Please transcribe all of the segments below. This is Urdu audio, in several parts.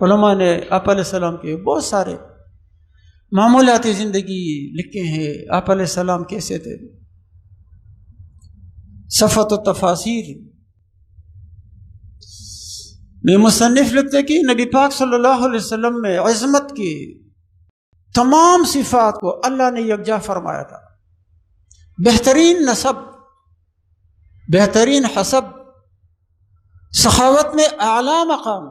علماء نے آپ علیہ السلام کے بہت سارے معمولاتی زندگی لکھے ہیں. آپ علیہ السلام کیسے تھے، صفحۃ و تفاسیر میں مصنف لکھتے کہ نبی پاک صلی اللہ علیہ وسلم میں عظمت کی تمام صفات کو اللہ نے یکجا فرمایا تھا. بہترین نسب، بہترین حسب، سخاوت میں اعلیٰ مقام،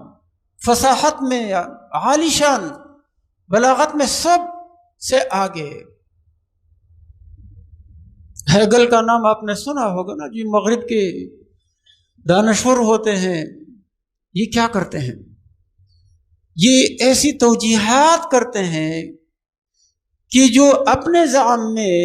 فصاحت میں عالی شان، بلاغت میں سب سے آگے. ہیگل کا نام آپ نے سنا ہوگا نا، جو مغرب کے دانشور ہوتے ہیں. یہ کیا کرتے ہیں؟ یہ ایسی توجیحات کرتے ہیں کہ جو اپنے زعم میں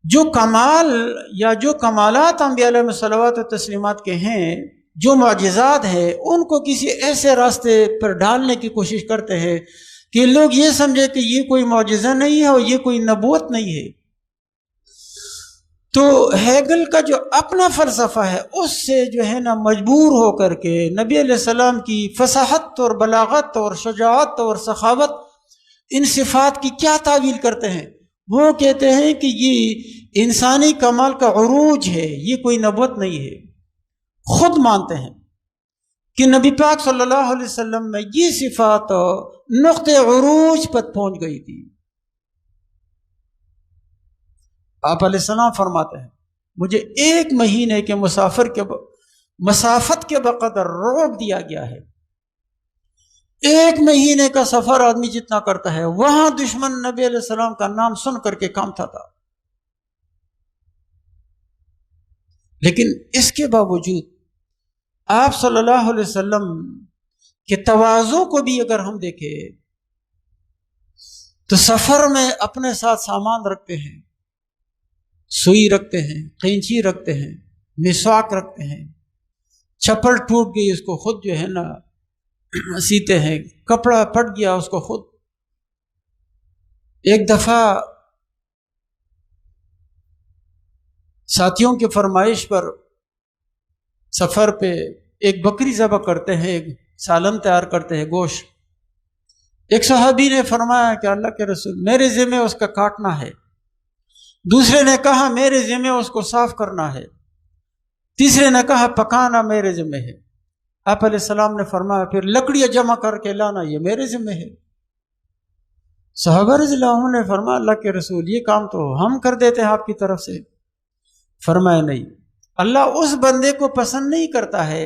جو کمال یا جو کمالات انبیاء علیہ الصلوات و تسلیمات کے ہیں، جو معجزات ہیں، ان کو کسی ایسے راستے پر ڈالنے کی کوشش کرتے ہیں کہ لوگ یہ سمجھے کہ یہ کوئی معجزہ نہیں ہے اور یہ کوئی نبوت نہیں ہے. تو ہیگل کا جو اپنا فلسفہ ہے اس سے جو ہے نا مجبور ہو کر کے نبی علیہ السلام کی فصاحت اور بلاغت اور شجاعت اور سخاوت، ان صفات کی کیا تعویل کرتے ہیں؟ وہ کہتے ہیں کہ یہ انسانی کمال کا عروج ہے، یہ کوئی نبوت نہیں ہے. خود مانتے ہیں کہ نبی پاک صلی اللہ علیہ وسلم میں یہ صفات نقطۂ عروج پر پہنچ گئی تھی. آپ علیہ السلام فرماتے ہیں مجھے 1 مہینے کے مسافت کے بقدر روک دیا گیا ہے. 1 مہینے کا سفر آدمی جتنا کرتا ہے، وہاں دشمن نبی علیہ السلام کا نام سن کر کے کامتا تھا. لیکن اس کے باوجود آپ صلی اللہ علیہ وسلم کے تواضع کو بھی اگر ہم دیکھیں تو سفر میں اپنے ساتھ سامان رکھتے ہیں، سوئی رکھتے ہیں، قینچی رکھتے ہیں، مسواک رکھتے ہیں. چپل ٹوٹ گئی اس کو خود جو ہے نا سیتے ہیں، کپڑا پھٹ گیا اس کو خود. ایک دفعہ ساتھیوں کی فرمائش پر سفر پہ ایک بکری ذبح کرتے ہیں، ایک سالن تیار کرتے ہیں، گوشت. ایک صحابی نے فرمایا کہ اللہ کے رسول میرے ذمہ اس کا کاٹنا ہے. دوسرے نے کہا میرے ذمہ اس کو صاف کرنا ہے. تیسرے نے کہا پکانا میرے ذمہ ہے. آپ علیہ السلام نے فرمایا پھر لکڑیاں جمع کر کے لانا یہ میرے ذمہ ہے. صحابہ رضی اللہ عنہ نے فرمایا اللہ کے رسول یہ کام تو ہم کر دیتے ہیں آپ کی طرف سے. فرمایا نہیں، اللہ اس بندے کو پسند نہیں کرتا ہے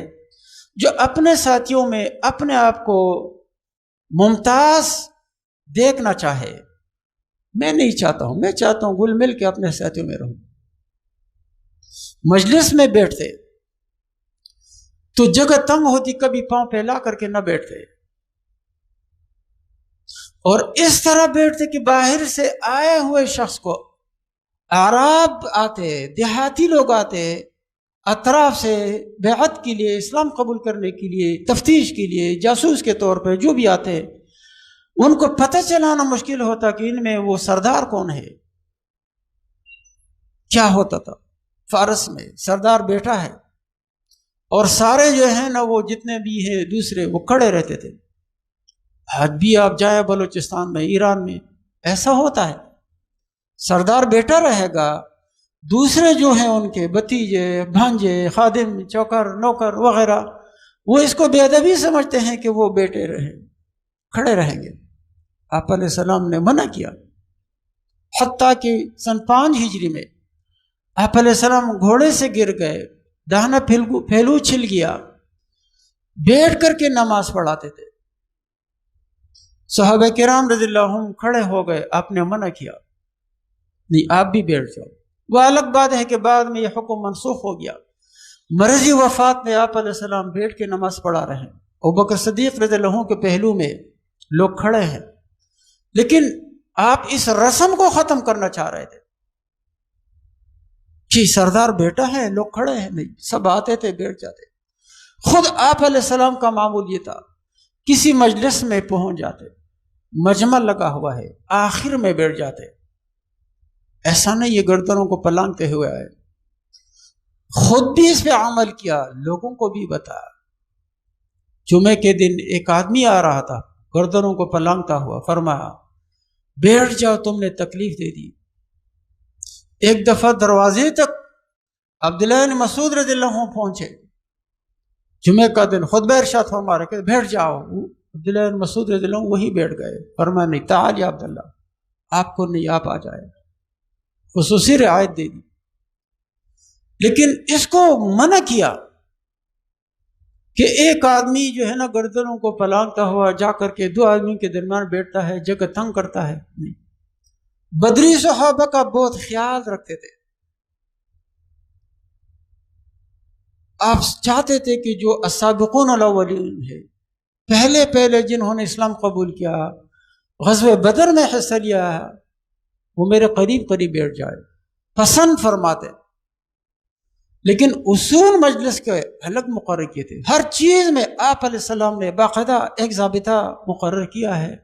جو اپنے ساتھیوں میں اپنے آپ کو ممتاز دیکھنا چاہے. میں نہیں چاہتا ہوں، میں چاہتا ہوں گل مل کے اپنے ساتھیوں میں رہوں. مجلس میں بیٹھتے تو جگہ تنگ ہوتی، کبھی پاؤں پھیلا کر کے نہ بیٹھتے، اور اس طرح بیٹھتے کہ باہر سے آئے ہوئے شخص کو، اعراب آتے، دیہاتی لوگ آتے اطراف سے بیعت کے لیے، اسلام قبول کرنے کے لیے، تفتیش کے لیے، جاسوس کے طور پہ جو بھی آتے، ان کو پتہ چلانا مشکل ہوتا کہ ان میں وہ سردار کون ہے. کیا ہوتا تھا فارس میں، سردار بیٹا ہے اور سارے جو ہیں نا وہ جتنے بھی ہیں دوسرے وہ کھڑے رہتے تھے. آج بھی آپ جائیں بلوچستان میں، ایران میں ایسا ہوتا ہے. سردار بیٹا رہے گا، دوسرے جو ہیں ان کے بھتیجے، بھانجے، خادم، چوکر، نوکر وغیرہ، وہ اس کو بے ادبی سمجھتے ہیں کہ وہ بیٹے رہیں، کھڑے رہیں گے. آپ علیہ السلام نے منع کیا. حتیٰ کہ سن 5 ہجری میں آپ علیہ السلام گھوڑے سے گر گئے، داہنا پھیلو چھل گیا، بیٹھ کر کے نماز پڑھاتے تھے. صحابہ کرام رضی اللہ عنہم کھڑے ہو گئے، آپ نے منع کیا نہیں آپ بھی بیٹھ جاؤ. وہ الگ بات ہے کہ بعد میں یہ حکم منسوخ ہو گیا. مرضی وفات میں آپ علیہ السلام بیٹھ کے نماز پڑھا رہے ہیں. ابوبکر صدیق رضی اللہ عنہ کے پہلو میں لوگ کھڑے ہیں، لیکن آپ اس رسم کو ختم کرنا چاہ رہے تھے کہ سردار بیٹا ہے، لوگ کھڑے ہیں. نہیں، سب آتے تھے، بیٹھ جاتے. خود آپ علیہ السلام کا معمول یہ تھا، کسی مجلس میں پہنچ جاتے، مجمع لگا ہوا ہے، آخر میں بیٹھ جاتے. ایسا نہیں یہ گردنوں کو پلانگتے ہوئے آئے، خود بھی اس پہ عمل کیا، لوگوں کو بھی بتایا. جمعے کے دن ایک آدمی آ رہا تھا گردنوں کو پلانگتا ہوا، فرمایا بیٹھ جاؤ، تم نے تکلیف دے دی۔ ایک دفعہ دروازے تک عبداللہ بن مسعود رضی اللہ عنہ پہنچے، جمعے کا دن خطبہ ارشاد فرما رہے کہ بیٹھ جاؤ، عبداللہ بن مسعود رضی اللہ عنہ وہی بیٹھ گئے، فرمایا نہیں، تعال یا عبداللہ، آپ کو نہیں، آپ آ جائے، خصوصی رعایت دے دی۔ لیکن اس کو منع کیا کہ ایک آدمی جو ہے نا گردنوں کو پلانگتا ہوا جا کر کے دو آدمی کے درمیان بیٹھتا ہے، جگہ تنگ کرتا ہے، نہیں۔ بدری صحابہ کا بہت خیال رکھتے تھے، آپ چاہتے تھے کہ جو السابقون الاولین ہے، پہلے جنہوں نے اسلام قبول کیا، غزوہ بدر میں حصہ لیا ہے، وہ میرے قریب بیٹھ جائے، پسند فرماتے۔ لیکن اصول مجلس کے الگ مقرر کیے تھے، ہر چیز میں آپ علیہ السلام نے باقاعدہ ایک ضابطہ مقرر کیا ہے